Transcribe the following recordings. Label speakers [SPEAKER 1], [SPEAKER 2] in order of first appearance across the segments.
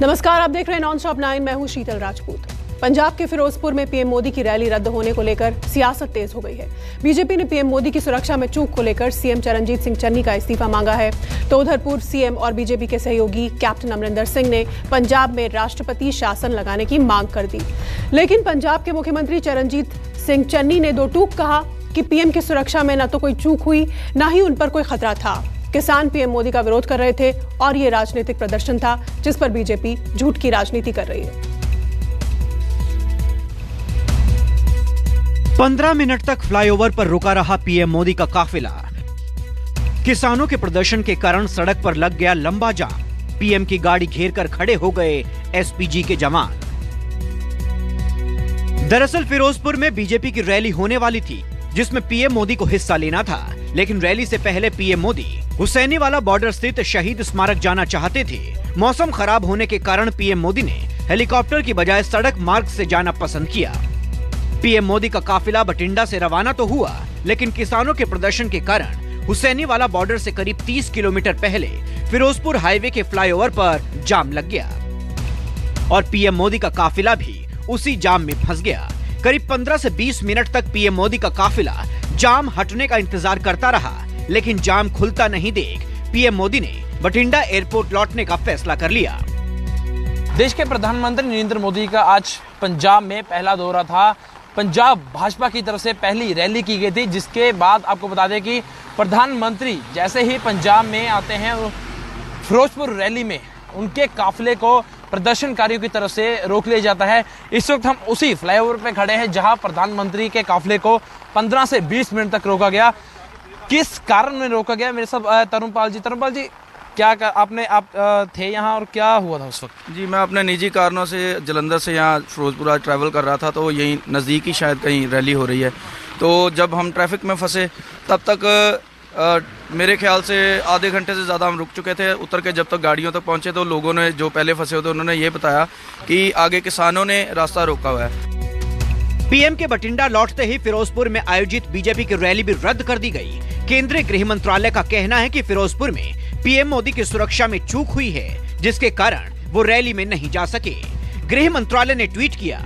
[SPEAKER 1] नमस्कार, आप देख रहे हैं नॉन स्टॉप 9। मैं हूं शीतल राजपूत। पंजाब के फिरोजपुर में पीएम मोदी की रैली रद्द होने को लेकर सियासत तेज हो गई है। बीजेपी ने पीएम मोदी की सुरक्षा में चूक को लेकर सीएम चरणजीत सिंह चन्नी का इस्तीफा मांगा है, तो उधर पूर्व सीएम और बीजेपी के सहयोगी कैप्टन अमरिंदर सिंह ने पंजाब में राष्ट्रपति शासन लगाने की मांग कर दी। लेकिन पंजाब के मुख्यमंत्री चरणजीत सिंह चन्नी ने दो टूक कहा कि पीएम की सुरक्षा में न तो कोई चूक हुई, न ही उन पर कोई खतरा था। किसान पीएम मोदी का विरोध कर रहे थे और ये राजनीतिक प्रदर्शन था जिस पर बीजेपी झूठ की राजनीति कर रही है।
[SPEAKER 2] 15 मिनट तक फ्लाईओवर पर रुका रहा पीएम मोदी का काफिला। किसानों के प्रदर्शन के कारण सड़क पर लग गया लंबा जाम। पीएम की गाड़ी घेर कर खड़े हो गए एसपीजी के जवान। दरअसल फिरोजपुर में बीजेपी की रैली होने वाली थी जिसमें पीएम मोदी को हिस्सा लेना था, लेकिन रैली से पहले पीएम मोदी हुसैनीवाला बॉर्डर स्थित शहीद स्मारक जाना चाहते थे। मौसम खराब होने के कारण पीएम मोदी ने हेलीकॉप्टर की बजाय सड़क मार्ग से जाना पसंद किया। पीएम मोदी का काफिला बठिंडा से रवाना तो हुआ, लेकिन किसानों के प्रदर्शन के कारण हुसैनीवाला बॉर्डर से करीब 30 किलोमीटर पहले फिरोजपुर हाईवे के फ्लाईओवर पर जाम लग गया और पीएम मोदी का काफिला भी उसी जाम में फंस गया। करीब 15 से 20 मिनट तक पीएम मोदी का काफिला जाम हटने का इंतजार करता रहा, लेकिन जाम खुलता नहीं देख पीएम मोदी ने बठिंडा एयरपोर्ट लौटने का फैसला कर लिया।
[SPEAKER 3] देश के प्रधानमंत्री नरेंद्र मोदी का आज पंजाब में पहला दौरा था। पंजाब भाजपा की तरफ से पहली रैली की गई थी, जिसके बाद आपको बता दें कि प्रधानमंत्री जैसे ही पंजाब में आते हैं फिरोजपुर रैली में उनके काफिले को प्रदर्शनकारियों की तरफ से रोक लिया जाता है। इस वक्त हम उसी फ्लाईओवर पे खड़े हैं जहां प्रधानमंत्री के काफिले को 15 से 20 मिनट तक रोका गया। किस कारण में रोका गया, मेरे साथ तरुणपाल जी, क्या आप थे यहाँ और क्या हुआ था उस वक्त?
[SPEAKER 4] जी, मैं अपने निजी कारणों से जलंधर से यहाँ फिरोजपुर आज ट्रैवल कर रहा था, तो यहीं नज़दीक ही शायद कहीं रैली हो रही है। तो जब हम ट्रैफिक में फंसे तब तक मेरे ख्याल से आधे घंटे से ज़्यादा हम रुक चुके थे। उतर के जब तक गाड़ियों तक पहुँचे तो लोगों ने, जो पहले फंसे होते, उन्होंने ये बताया कि आगे किसानों ने रास्ता रोका हुआ है।
[SPEAKER 2] पीएम के बठिंडा लौटते ही फिरोजपुर में आयोजित बीजेपी की रैली भी रद्द कर दी गई। केंद्रीय गृह मंत्रालय का कहना है कि फिरोजपुर में पीएम मोदी की सुरक्षा में चूक हुई है, जिसके कारण वो रैली में नहीं जा सके। गृह मंत्रालय ने ट्वीट किया,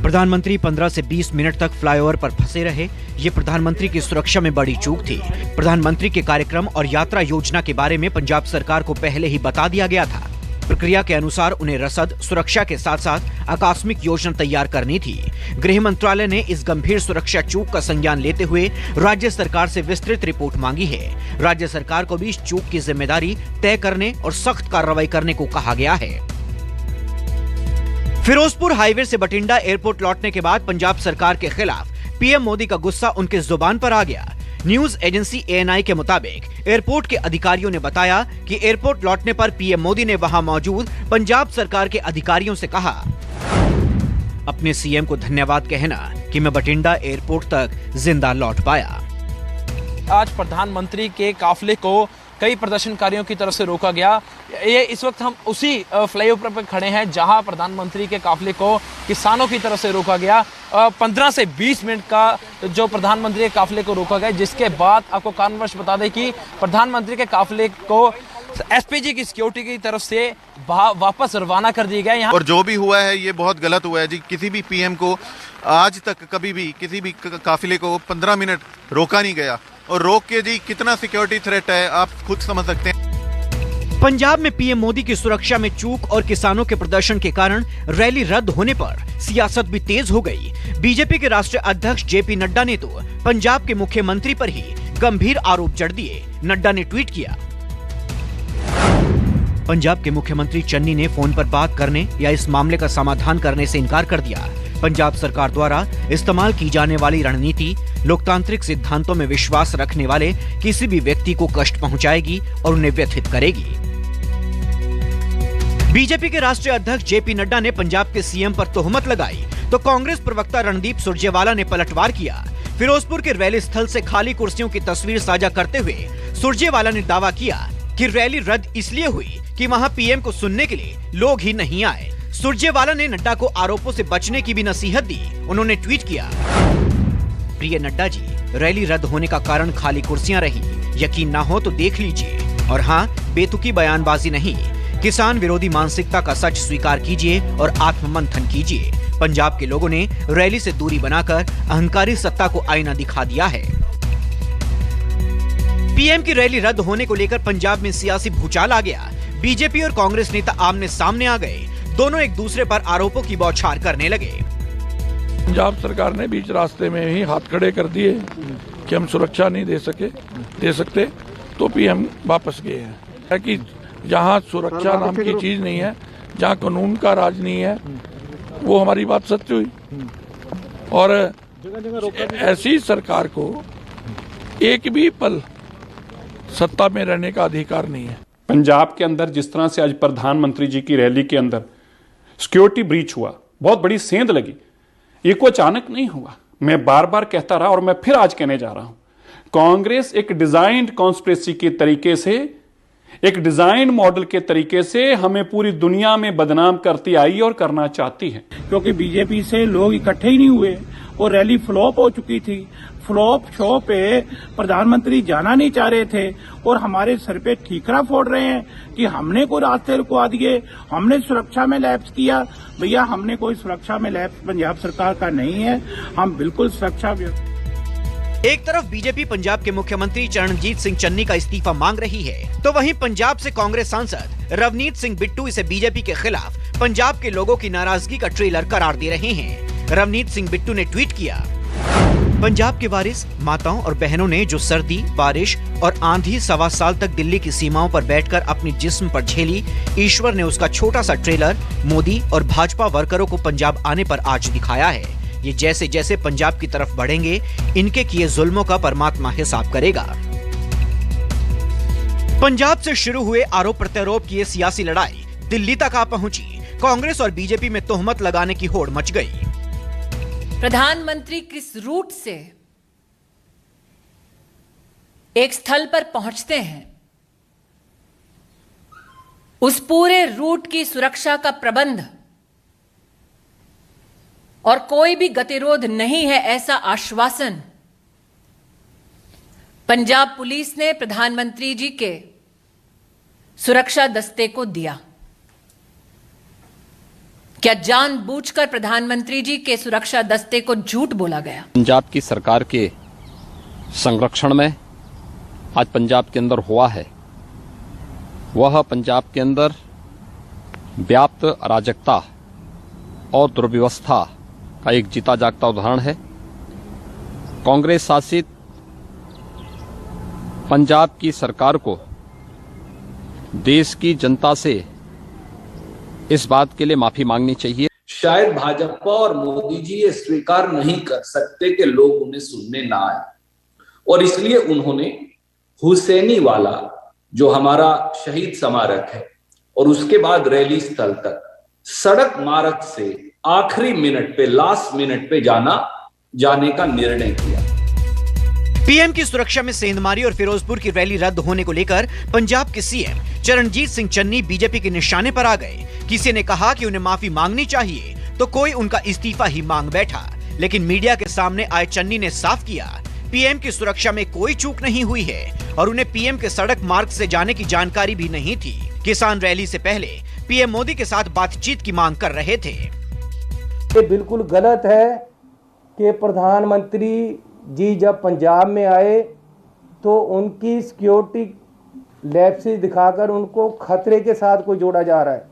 [SPEAKER 2] प्रधानमंत्री 15 से 20 मिनट तक फ्लाईओवर पर फंसे रहे। ये प्रधानमंत्री की सुरक्षा में बड़ी चूक थी। प्रधानमंत्री के कार्यक्रम और यात्रा योजना के बारे में पंजाब सरकार को पहले ही बता दिया गया था। प्रक्रिया के अनुसार उन्हें रसद, सुरक्षा के साथ साथ आकस्मिक योजना तैयार करनी थी। गृह मंत्रालय ने इस गंभीर सुरक्षा चूक का संज्ञान लेते हुए राज्य सरकार से विस्तृत रिपोर्ट मांगी है। राज्य सरकार को भी इस चूक की जिम्मेदारी तय करने और सख्त कार्रवाई करने को कहा गया है। फिरोजपुर हाईवे से बठिंडा एयरपोर्ट लौटने के बाद पंजाब सरकार के खिलाफ पीएम मोदी का गुस्सा उनके जुबान पर आ गया। न्यूज एजेंसी एएनआई के मुताबिक एयरपोर्ट के अधिकारियों ने बताया कि एयरपोर्ट लौटने पर पीएम मोदी ने वहां मौजूद पंजाब सरकार के अधिकारियों से कहा, अपने सीएम को धन्यवाद कहना कि मैं बठिंडा एयरपोर्ट तक जिंदा लौट पाया।
[SPEAKER 3] आज प्रधानमंत्री के काफिले को कई प्रदर्शनकारियों की तरफ से रोका गया। ये इस वक्त हम उसी फ्लाईओवर पर खड़े हैं जहां प्रधानमंत्री के काफिले को किसानों की तरफ से रोका गया। 15 से 20 मिनट का जो प्रधानमंत्री के काफिले को रोका गया, जिसके बाद आपको कारणवश बता दें कि प्रधानमंत्री के काफिले को एसपीजी की सिक्योरिटी की तरफ से वापस रवाना कर दिया गया यहाँ।
[SPEAKER 5] और जो भी हुआ है ये बहुत गलत हुआ है जी। किसी भी पीएम को आज तक कभी भी किसी भी काफिले को 15 मिनट रोका नहीं गया, और रोक के जी कितना सिक्योरिटी थ्रेट है आप खुद समझ सकते हैं।
[SPEAKER 2] पंजाब में पीएम मोदी की सुरक्षा में चूक और किसानों के प्रदर्शन के कारण रैली रद्द होने पर सियासत भी तेज हो गई। बीजेपी के राष्ट्रीय अध्यक्ष जेपी नड्डा ने तो पंजाब के मुख्यमंत्री पर ही गंभीर आरोप जड़ दिए। नड्डा ने ट्वीट किया, पंजाब के मुख्यमंत्री चन्नी ने फोन पर बात करने या इस मामले का समाधान करने से इनकार कर दिया। पंजाब सरकार द्वारा इस्तेमाल की जाने वाली रणनीति लोकतांत्रिक सिद्धांतों में विश्वास रखने वाले किसी भी व्यक्ति को कष्ट पहुंचाएगी और उन्हें व्यथित करेगी। बीजेपी के राष्ट्रीय अध्यक्ष जेपी नड्डा ने पंजाब के सीएम पर तोहमत लगाई तो कांग्रेस प्रवक्ता रणदीप सुरजेवाला ने पलटवार किया। फिरोजपुर के रैली स्थल से खाली कुर्सियों की तस्वीर साझा करते हुए सुरजेवाला ने दावा किया कि रैली रद्द इसलिए हुई कि वहां पीएम को सुनने के लिए लोग ही नहीं आए। सुरजेवाला ने नड्डा को आरोपों से बचने की भी नसीहत दी। उन्होंने ट्वीट किया, प्रिय नड्डा जी, रैली रद्द होने का कारण खाली कुर्सियां रही। यकीन ना हो तो देख लीजिए। और हाँ, बेतुकी बयानबाजी नहीं। किसान विरोधी मानसिकता का सच स्वीकार कीजिए और आत्ममंथन कीजिए। पंजाब के लोगों ने रैली से दूरी बनाकर अहंकारी सत्ता को आईना दिखा दिया है। पीएम की रैली रद्द होने को लेकर पंजाब में सियासी भूचाल आ गया। बीजेपी और कांग्रेस नेता आमने सामने आ गए। दोनों एक दूसरे पर आरोपों की बौछार करने लगे।
[SPEAKER 6] पंजाब सरकार ने बीच रास्ते में ही हाथ खड़े कर दिए कि हम सुरक्षा नहीं दे सकते, तो पीएम वापस गए हैं कि जहां सुरक्षा नाम की चीज नहीं है, जहां कानून का राज नहीं है, वो हमारी बात सत्य हुई। और ऐसी सरकार को एक भी पल सत्ता में रहने का अधिकार नहीं है।
[SPEAKER 7] पंजाब के अंदर जिस तरह से आज प्रधानमंत्री जी की रैली के अंदर सिक्योरिटी ब्रीच हुआ, बहुत बड़ी सेंध लगी। ये कोई अचानक नहीं हुआ, मैं बार बार कहता रहा और मैं फिर आज कहने जा रहा हूं। कांग्रेस एक डिजाइन्ड कॉन्स्पिरेसी के तरीके से, एक डिजाइन मॉडल के तरीके से हमें पूरी दुनिया में बदनाम करती आई और करना चाहती है।
[SPEAKER 8] क्योंकि बीजेपी से लोग इकट्ठे ही नहीं हुए और रैली फ्लॉप हो चुकी थी। फ्लॉप शो पे प्रधानमंत्री जाना नहीं चाह रहे थे और हमारे सर पे ठीकरा फोड़ रहे हैं कि हमने कोई रास्ते रुकवा दिए, हमने सुरक्षा में लैप्स किया। भैया, हमने कोई सुरक्षा में लैप्स पंजाब सरकार का नहीं है, हम बिल्कुल सुरक्षा।
[SPEAKER 2] एक तरफ बीजेपी पंजाब के मुख्यमंत्री चरणजीत सिंह चन्नी का इस्तीफा मांग रही है, तो वहीं पंजाब से कांग्रेस सांसद रवनीत सिंह बिट्टू इसे बीजेपी के खिलाफ पंजाब के लोगों की नाराजगी का ट्रेलर करार दे रहे हैं। रवनीत सिंह बिट्टू ने ट्वीट किया, पंजाब के वारिस माताओं और बहनों ने जो सर्दी, बारिश और आंधी 1.25 साल तक दिल्ली की सीमाओं पर बैठकर अपनी जिस्म पर झेली, ईश्वर ने उसका छोटा सा ट्रेलर मोदी और भाजपा वर्करों को पंजाब आने पर आज दिखाया है। ये जैसे जैसे पंजाब की तरफ बढ़ेंगे, इनके किए जुल्मों का परमात्मा हिसाब करेगा। पंजाब से शुरू हुए आरोप प्रत्यारोप की ये सियासी लड़ाई दिल्ली तक आ पहुंची। कांग्रेस और बीजेपी में तोहमत लगाने की होड़ मच गई।
[SPEAKER 9] प्रधानमंत्री किस रूट से एक स्थल पर पहुंचते हैं, उस पूरे रूट की सुरक्षा का प्रबंध और कोई भी गतिरोध नहीं है, ऐसा आश्वासन पंजाब पुलिस ने प्रधानमंत्री जी के सुरक्षा दस्ते को दिया। क्या जानबूझकर प्रधानमंत्री जी के सुरक्षा दस्ते को झूठ बोला गया?
[SPEAKER 10] पंजाब की सरकार के संरक्षण में आज पंजाब के अंदर हुआ है, वह पंजाब के अंदर व्याप्त अराजकता और दुर्व्यवस्था का एक जीता जागता उदाहरण है। कांग्रेस शासित पंजाब की सरकार को देश की जनता से इस बात के लिए माफी मांगनी चाहिए।
[SPEAKER 11] शायद भाजपा और मोदी जी ये स्वीकार नहीं कर सकते कि लोग उन्हें सुनने ना आए, और इसलिए उन्होंने हुसैनी वाला जो हमारा शहीद स्मारक है और उसके बाद रैली स्थल तक सड़क मार्ग से आखिरी मिनट पे, लास्ट मिनट पे जाने का निर्णय किया।
[SPEAKER 2] पीएम की सुरक्षा में सेंधमारी और फिरोजपुर की रैली रद्द होने को लेकर पंजाब के सीएम चरणजीत सिंह चन्नी बीजेपी के निशाने पर आ गए। किसी ने कहा कि उन्हें माफी मांगनी चाहिए, तो कोई उनका इस्तीफा ही मांग बैठा। लेकिन मीडिया के सामने आए चन्नी ने साफ किया, पीएम की सुरक्षा में कोई चूक नहीं हुई है और उन्हें पीएम के सड़क मार्ग से जाने की जानकारी भी नहीं थी। किसान रैली से पहले पीएम मोदी के साथ बातचीत की मांग कर रहे थे।
[SPEAKER 12] ये बिल्कुल गलत है कि प्रधानमंत्री जी जब पंजाब में आए तो उनकी सिक्योरिटी लैप्सेस दिखाकर उनको खतरे के साथ कोई जोड़ा जा रहा है।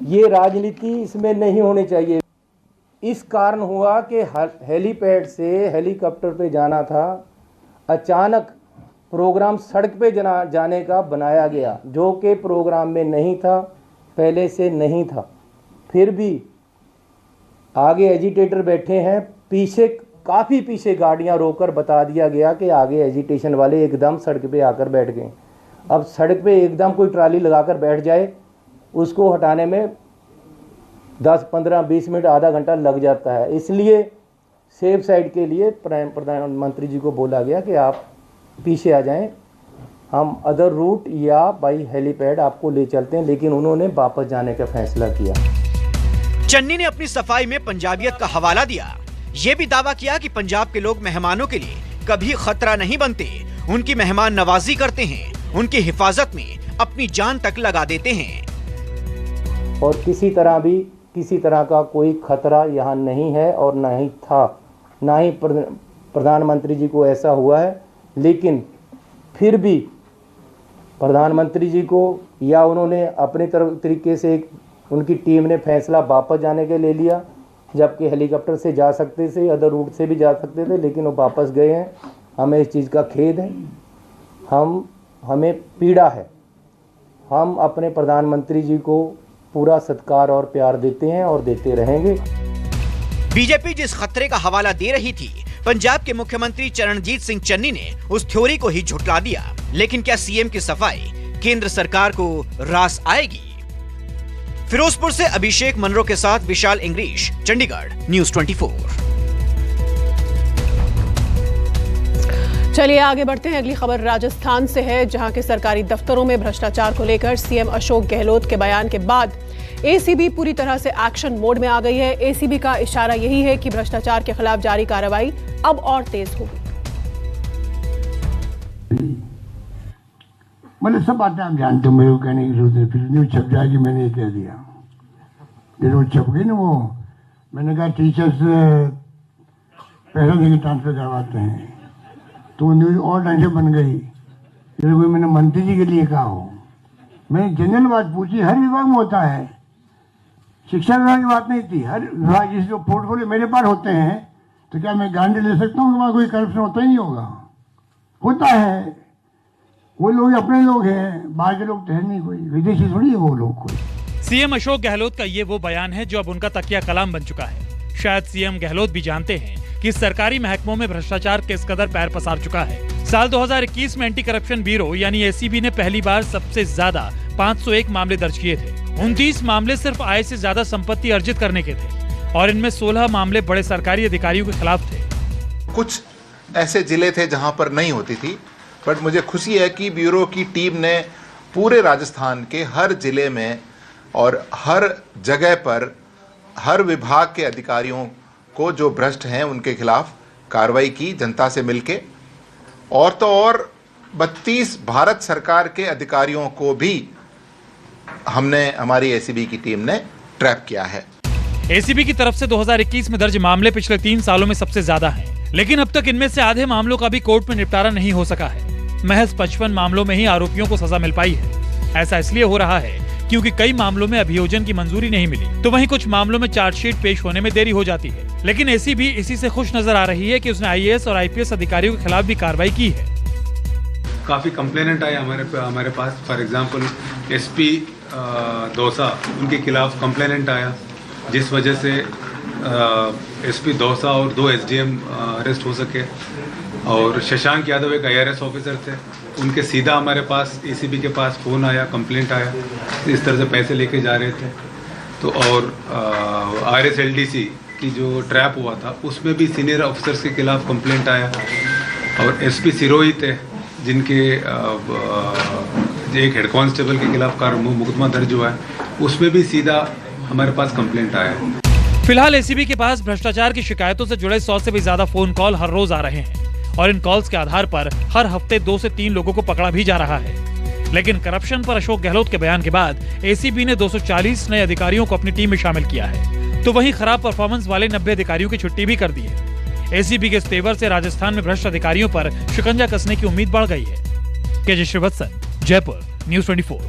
[SPEAKER 12] ये राजनीति इसमें नहीं होनी चाहिए। इस कारण हुआ कि हेलीपैड से हेलीकॉप्टर पे जाना था, अचानक प्रोग्राम सड़क पे जाने का बनाया गया, जो कि प्रोग्राम में नहीं था, पहले से नहीं था। फिर भी आगे एजिटेटर बैठे हैं, पीछे काफ़ी पीछे गाड़ियां रोककर बता दिया गया कि आगे एजिटेशन वाले एकदम सड़क पे आकर बैठ गए। अब सड़क पे एकदम कोई ट्राली लगाकर बैठ जाए, उसको हटाने में 10, 15, 20 मिनट, आधा घंटा लग जाता है। इसलिए सेफ साइड के लिए प्रधानमंत्री जी को बोला गया कि आप पीछे आ जाएं, हम अदर रूट या बाई हेलीपैड आपको ले चलते हैं। लेकिन उन्होंने वापस जाने का फैसला किया।
[SPEAKER 2] चन्नी ने अपनी सफाई में पंजाबियत का हवाला दिया। ये भी दावा किया कि पंजाब के लोग मेहमानों के लिए कभी खतरा नहीं बनते, उनकी मेहमान नवाजी करते हैं, उनकी हिफाजत में अपनी जान तक लगा देते हैं।
[SPEAKER 12] और किसी तरह का कोई खतरा यहाँ नहीं है और ना ही था, ना ही प्रधानमंत्री जी को ऐसा हुआ है। लेकिन फिर भी प्रधानमंत्री जी को या उन्होंने अपने तरीके से उनकी टीम ने फैसला वापस जाने के ले लिया, जबकि हेलीकॉप्टर से जा सकते थे, अदर रूट से भी जा सकते थे, लेकिन वो वापस गए हैं। हमें इस चीज़ का खेद है, हमें पीड़ा है। हम अपने प्रधानमंत्री जी को पूरा सत्कार और प्यार देते हैं और देते रहेंगे।
[SPEAKER 2] बीजेपी जिस खतरे का हवाला दे रही थी, पंजाब के मुख्यमंत्री चरणजीत सिंह चन्नी ने उस थ्योरी को ही झुठला दिया। लेकिन क्या सीएम की सफाई केंद्र सरकार को रास आएगी? फिरोजपुर से अभिषेक मनरो के साथ विशाल इंग्लिश, चंडीगढ़, न्यूज़ 24।
[SPEAKER 1] चलिए आगे बढ़ते हैं। अगली खबर राजस्थान से है, जहां के सरकारी दफ्तरों में भ्रष्टाचार को लेकर सीएम अशोक गहलोत के बयान के बाद एसीबी पूरी तरह से एक्शन मोड में आ गई है। एसीबी का इशारा यही है कि भ्रष्टाचार के खिलाफ जारी कार्रवाई अब और तेज होगी।
[SPEAKER 13] मतलब सब बातें आप जानते हो, मेरे को कहने की जरूरत है। फिर न्यूज छप जाएगी, मैंने ये कह दिया, न्यूज छप गई ना। वो मैंने कहा टीचर्स पैसा देके ट्रांसफर करवाते हैं, तो न्यूज और ढंग से बन गई। जैसे कोई मैंने मंत्री जी के लिए कहा हो, मैंने जनरल बात पूछी, हर विभाग में होता है, शिक्षा विभाग की बात नहीं थी। हर विभाग जिस जो पोर्टफोलियो मेरे पास होते हैं, तो क्या मैं गारंटी ले सकता हूँ कि वहाँ कोई करप्शन होता ही नहीं होगा? होता है। वो लोग अपने लोग हैं, बाहर के लोग तो है नहीं, कोई विदेशी थोड़ी है वो लोग कोई।
[SPEAKER 14] सीएम अशोक गहलोत का ये वो बयान है जो अब उनका तकिया कलाम बन चुका है। शायद सीएम गहलोत भी जानते हैं कि सरकारी महकमों में भ्रष्टाचार किस कदर पैर पसार चुका है। साल 2021 में एंटी करप्शन ब्यूरो यानी एसीबी ने पहली बार सबसे ज्यादा 501 मामले दर्ज किए थे। 29 मामले सिर्फ आय से ज्यादा संपत्ति अर्जित करने के थे और इनमें 16 मामले बड़े सरकारी अधिकारियों के खिलाफ थे।
[SPEAKER 15] कुछ ऐसे जिले थे जहां पर नहीं होती थी, बट मुझे खुशी है कि ब्यूरो की टीम ने पूरे राजस्थान के हर जिले में और हर जगह पर हर विभाग के अधिकारियों को जो भ्रष्ट हैं उनके खिलाफ कार्रवाई की, जनता से मिलके। और तो और 32 भारत सरकार के अधिकारियों को भी हमारी एसीबी की टीम ने ट्रैप किया है।
[SPEAKER 14] एसीबी की तरफ से 2021 में दर्ज मामले पिछले 3 सालों में सबसे ज्यादा हैं, लेकिन अब तक इनमें से आधे मामलों का भी कोर्ट में निपटारा नहीं हो सका है। महज 55 मामलों में ही आरोपियों को सजा मिल पाई है। ऐसा इसलिए हो रहा है क्योंकि कई मामलों में अभियोजन की मंजूरी नहीं मिली, तो वहीं कुछ मामलों में चार्जशीट पेश होने में देरी हो जाती है। लेकिन एसीबी इसी से खुश नजर आ रही है कि उसने आईएएस और आईपीएस अधिकारियों के खिलाफ भी कार्रवाई की है।
[SPEAKER 16] काफी कंप्लेनेंट आए हमारे पास। फॉर एग्जांपल एसपी दौसा, उनके खिलाफ कंप्लेनेंट आया, जिस वजह से एसपी दौसा और 2 एसडीएम अरेस्ट हो सके। और शशांक यादव एक आईआरएस ऑफिसर थे, उनके सीधा हमारे पास एसीबी के पास फ़ोन आया, कंप्लेंट आया, इस तरह से पैसे लेके जा रहे थे। तो और आरएसएलडीसी की जो ट्रैप हुआ था, उसमें भी सीनियर ऑफिसर्स के खिलाफ कंप्लेंट आया। और एसपी सिरोही थे, जिनके एक हेड कांस्टेबल के खिलाफ मुकदमा दर्ज हुआ है, उसमें भी सीधा हमारे पास कंप्लेंट आया है।
[SPEAKER 14] फिलहाल एसीबी के पास भ्रष्टाचार की शिकायतों से जुड़े 100 से भी ज्यादा फोन कॉल हर रोज आ रहे हैं और इन कॉल्स के आधार पर हर हफ्ते 2 से 3 लोगों को पकड़ा भी जा रहा है। लेकिन करप्शन पर अशोक गहलोत के बयान के बाद एसीबी ने 240 नए अधिकारियों को अपनी टीम में शामिल किया है, तो वहीं खराब परफॉर्मेंस वाले 90 अधिकारियों की छुट्टी भी कर दी है। एसीबी के इस तेवर से राजस्थान में भ्रष्ट अधिकारियों पर शिकंजा कसने की उम्मीद बढ़ गई है। KJ Srivatsan, Jaipur, news 24।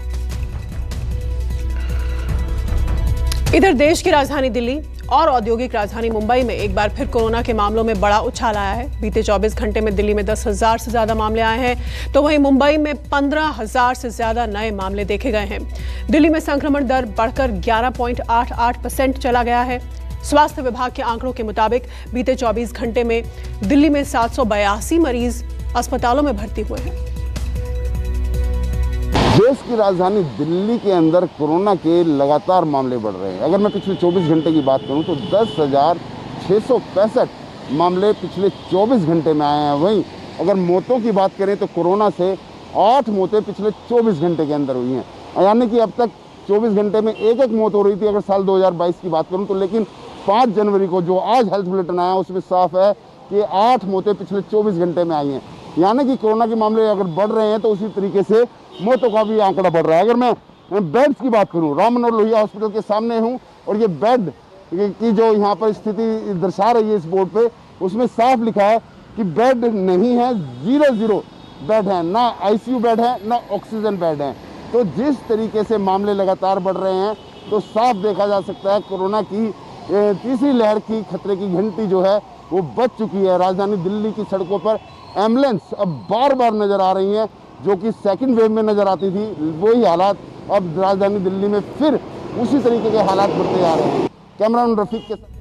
[SPEAKER 1] इधर देश की राजधानी दिल्ली और औद्योगिक राजधानी मुंबई में एक बार फिर कोरोना के मामलों में बड़ा उछाल आया है। बीते 24 घंटे में दिल्ली में 10,000 से ज्यादा मामले आए हैं, तो वहीं मुंबई में 15,000 से ज्यादा नए मामले देखे गए हैं। दिल्ली में संक्रमण दर बढ़कर 11.88% चला गया है। स्वास्थ्य विभाग के आंकड़ों के मुताबिक बीते 24 घंटे में दिल्ली में 782 मरीज अस्पतालों में भर्ती हुए हैं।
[SPEAKER 17] देश की राजधानी दिल्ली के अंदर कोरोना के लगातार मामले बढ़ रहे हैं। अगर मैं पिछले 24 घंटे की बात करूं तो 10,665 मामले पिछले 24 घंटे में आए हैं। वहीं अगर मौतों की बात करें तो कोरोना से 8 मौतें पिछले 24 घंटे के अंदर हुई हैं, यानी कि अब तक 24 घंटे में एक मौत हो रही थी अगर साल 2022 की बात करूं तो। लेकिन 5 जनवरी को जो आज हेल्थ बुलेटिन आया उसमें साफ है कि 8 मौतें पिछले 24 घंटे में आई हैं, यानी कि कोरोना के मामले अगर बढ़ रहे हैं तो उसी तरीके से मौतों का भी आंकड़ा बढ़ रहा है। अगर मैं बेड्स की बात करूं, राम मनोहर लोहिया हॉस्पिटल के सामने हूं और ये बेड की जो यहाँ पर स्थिति दर्शा रही है इस बोर्ड पे, उसमें साफ लिखा है कि बेड नहीं है, 0 बेड है, ना आईसीयू बेड है, ना ऑक्सीजन बेड है। तो जिस तरीके से मामले लगातार बढ़ रहे हैं तो साफ देखा जा सकता है कोरोना की तीसरी लहर की खतरे की घंटी जो है वो बज चुकी है। राजधानी दिल्ली की सड़कों पर एम्बुलेंस अब बार बार नजर आ रही हैं, जो कि सेकंड वेव में नजर आती थी, वही हालात अब राजधानी दिल्ली में फिर उसी तरीके के हालात बढ़ते जा रहे हैं। कैमरामैन रफीक के साथ